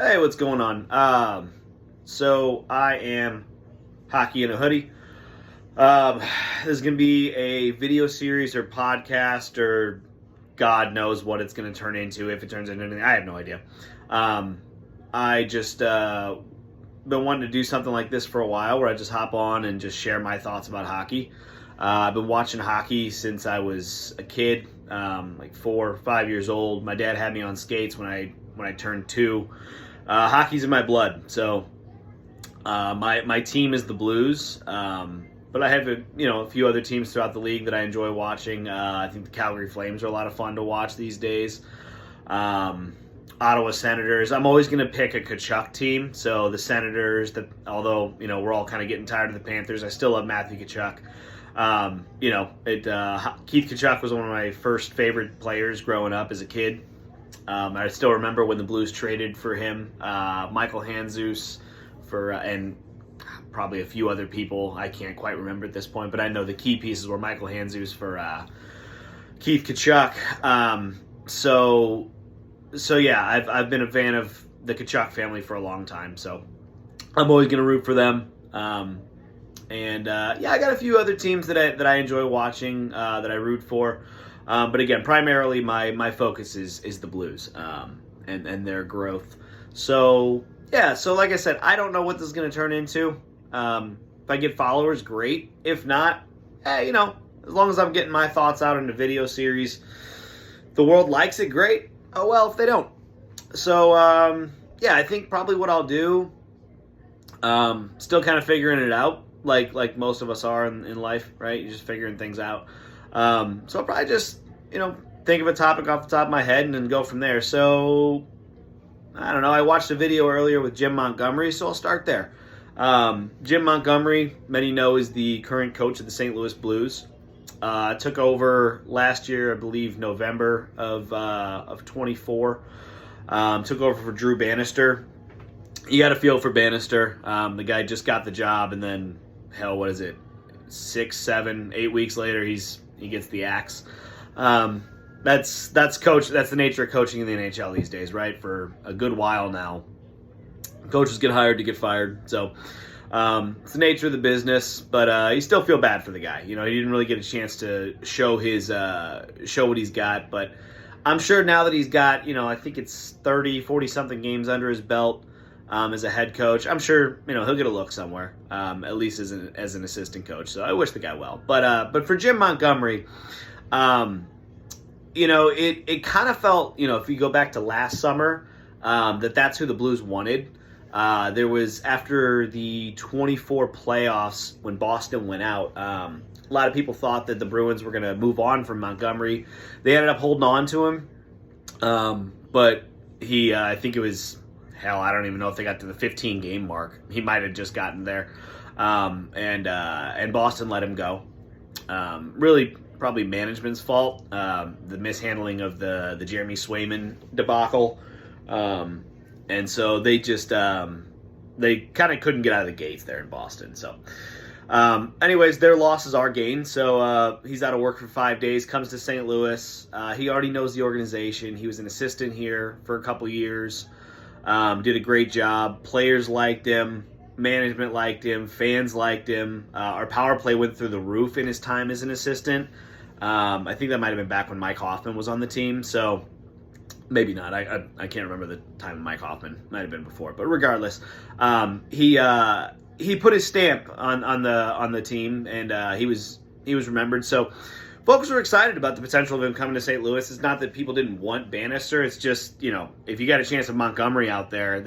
Hey, what's going on? So I am Hockey in a Hoodie. Um, this is going to be a video series or podcast or God knows what it's going to turn into. If it turns into anything, I have no idea. I just been wanting to do something like this for a while where I just hop on and just share my thoughts about hockey. I've been watching hockey since I was a kid, like 4 or 5 years old. My dad had me on skates when I turned 2. Hockey's in my blood, so my team is the Blues. But I have a few other teams throughout the league that I enjoy watching. I think the Calgary Flames are a lot of fun to watch these days. Ottawa Senators. I'm always going to pick a Tkachuk team. So the Senators, although we're all kind of getting tired of the Panthers, I still love Matthew Tkachuk. Keith Tkachuk was one of my first favorite players growing up as a kid. I still remember when the Blues traded for him, Michael Handzus and probably a few other people. I can't quite remember at this point, but I know the key pieces were Michael Handzus for Keith Tkachuk. So yeah, I've been a fan of the Tkachuk family for a long time, so I'm always going to root for them. I got a few other teams that I enjoy watching, that I root for. But again, primarily my focus is the Blues and their growth. So like I said, I don't know what this is going to turn into. If I get followers, great. If not, as long as I'm getting my thoughts out in a video series, the world likes it, great. Oh well, if they don't. So I think probably what I'll do, still kind of figuring it out, like most of us are in life, right? You're just figuring things out. So I'll probably just, think of a topic off the top of my head and then go from there. So, I don't know. I watched a video earlier with Jim Montgomery, so I'll start there. Jim Montgomery, many know, is the current coach of the St. Louis Blues. Took over last year, I believe, November of 24. Took over for Drew Bannister. You got a feel for Bannister. The guy just got the job, and then, 6, 7, 8 weeks later, he gets the axe. That's the nature of coaching in the NHL these days, right? For a good while now, coaches get hired to get fired. So it's the nature of the business, but you still feel bad for the guy. He didn't really get a chance to show what he's got, but I'm sure now that he's got, I think it's 40 something games under his belt as a head coach, I'm sure he'll get a look somewhere, at least as an assistant coach. So I wish the guy well. But for Jim Montgomery, it kind of felt, if you go back to last summer, that's who the Blues wanted. There was, after the 24 playoffs when Boston went out, a lot of people thought that the Bruins were going to move on from Montgomery. They ended up holding on to him, but he, I think it was, I don't even know if they got to the 15-game mark. He might have just gotten there, and Boston let him go. Really, probably management's fault. The mishandling of the Jeremy Swayman debacle. And so they just, they kind of couldn't get out of the gates there in Boston. So anyways, their losses are gained. So he's out of work for 5 days, comes to St. Louis. He already knows the organization. He was an assistant here for a couple years. Did a great job. Players liked him. Management liked him. Fans liked him. Our power play went through the roof in his time as an assistant. I think that might have been back when Mike Hoffman was on the team. So maybe not. I can't remember the time of Mike Hoffman. Might have been before. But regardless, he put his stamp on the team, and he was remembered. So folks were excited about the potential of him coming to St. Louis. It's not that people didn't want Bannister. It's just, if you got a chance of Montgomery out there,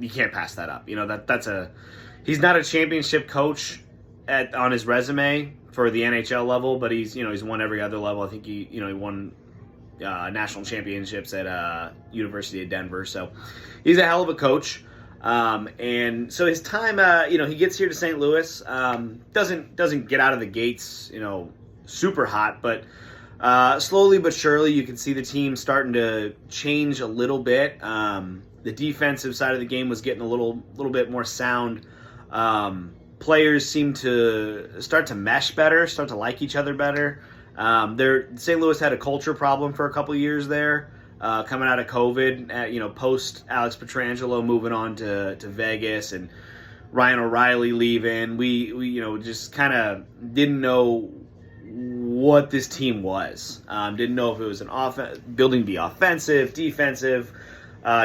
you can't pass that up. He's not a championship coach on his resume for the NHL level, but he's won every other level. I think he won national championships at University of Denver. So he's a hell of a coach. And so his time, he gets here to St. Louis, doesn't get out of the gates, super hot, but slowly but surely you can see the team starting to change a little bit. The defensive side of the game was getting a little bit more sound. Players seem to start to mesh better, start to like each other better. St. Louis had a culture problem for a couple years there. coming out of COVID, post Alex Pietrangelo moving on to Vegas and Ryan O'Reilly leaving. We just kind of didn't know what this team was. Didn't know if it was building to be offensive, defensive.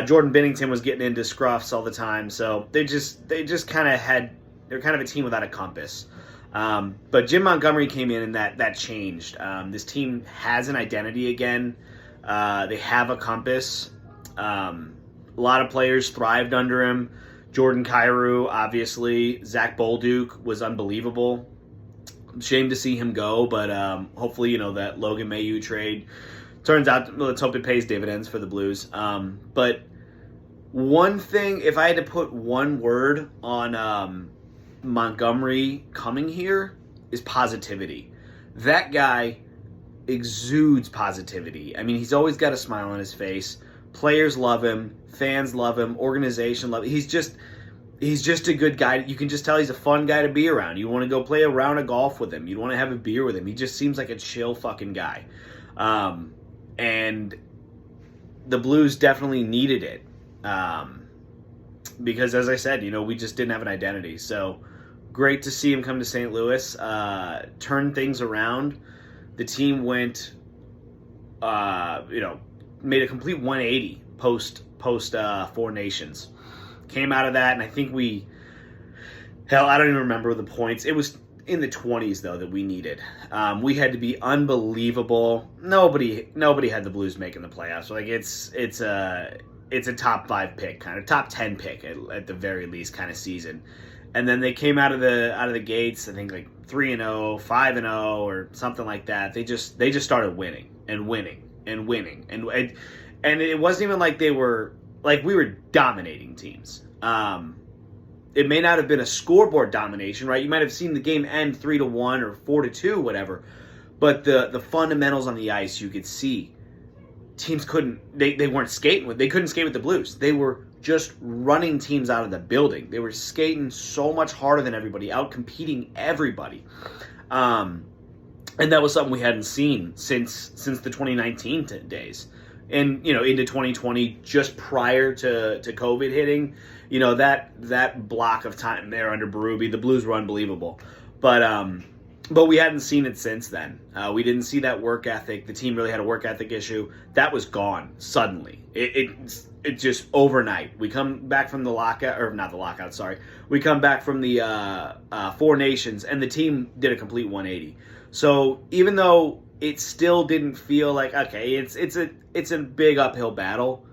Jordan Binnington was getting into scruffs all the time, so they're kind of a team without a compass. But Jim Montgomery came in and that changed. This team has an identity again. They have a compass. A lot of players thrived under him. Jordan Kyrou, obviously. Zach Bolduc was unbelievable. Shame to see him go, but hopefully, that Logan Mailloux trade turns out, let's hope it pays dividends for the Blues. But one thing, if I had to put one word on Montgomery coming here, is positivity. That guy exudes positivity. I mean, he's always got a smile on his face. Players love him. Fans love him. Organization love him. He's just a good guy. You can just tell he's a fun guy to be around. You want to go play a round of golf with him. You want to have a beer with him. He just seems like a chill fucking guy. And the Blues definitely needed it. Because, as I said, we just didn't have an identity. So, great to see him come to St. Louis, turn things around. The team went, made a complete 180 post Four Nations. Came out of that, and I think I don't even remember the points. It was in the 20s, though, that we needed. We had to be unbelievable. Nobody had the Blues making the playoffs. Like, it's a top 5 pick, kind of top 10 pick at the very least kind of season. And then they came out of the gates, I think like 3-0, 5-0, or something like that. They just started winning and winning and winning, and it wasn't even like we were dominating teams. It may not have been a scoreboard domination, right? You might have seen the game end 3-1 or 4-2, whatever. But the fundamentals on the ice, you could see teams they weren't skating they couldn't skate with the Blues. They were just running teams out of the building. They were skating so much harder than everybody, out competing everybody. And that was something we hadn't seen since the 2019 days. And, into 2020, just prior to COVID hitting, that block of time there under Berube, the Blues were unbelievable. But we hadn't seen it since then. We didn't see that work ethic. The team really had a work ethic issue. That was gone suddenly. It just overnight. We come back from the lockout, or not the lockout, sorry. We come back from the Four Nations, and the team did a complete 180. So even though it still didn't feel like, okay, it's a big uphill battle,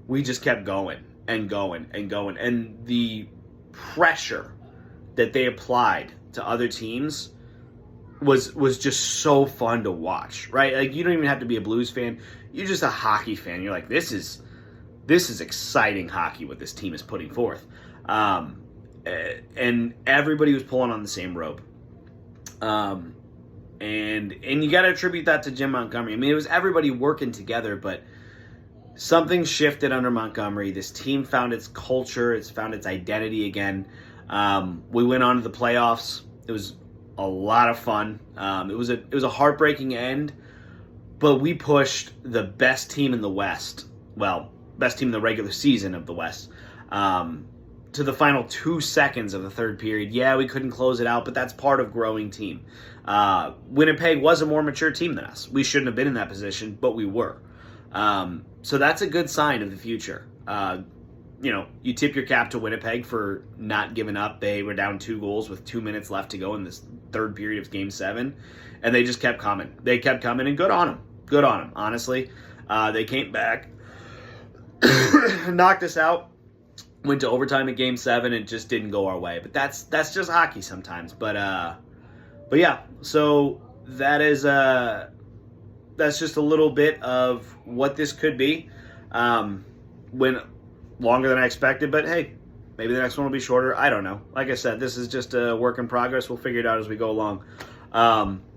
we just kept going and going and going. And the pressure that they applied to other teams was just so fun to watch, right? Like, you don't even have to be a Blues fan. You're just a hockey fan. You're like, this is exciting hockey, what this team is putting forth. And everybody was pulling on the same rope. And you got to attribute that to Jim Montgomery. I mean, it was everybody working together, but something shifted under Montgomery. This team found its culture. It's found its identity again. We went on to the playoffs. It was a lot of fun. It was a heartbreaking end, but we pushed the best team in the West. Well, best team in the regular season of the West. To the final 2 seconds of the third period. Yeah, we couldn't close it out, but that's part of growing team. Winnipeg was a more mature team than us. We shouldn't have been in that position, but we were. So that's a good sign of the future. You tip your cap to Winnipeg for not giving up. They were down 2 goals with 2 minutes left to go in this third period of Game 7, and they just kept coming. They kept coming, and good on them. Good on them, honestly. They came back, knocked us out, went to overtime at Game 7, and just didn't go our way. But that's just hockey sometimes. But yeah, so that is that's just a little bit of what this could be. Went longer than I expected, but hey, maybe the next one will be shorter. I don't know. Like I said, this is just a work in progress. We'll figure it out as we go along.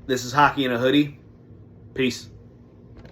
This is Hockey in a Hoodie. Peace.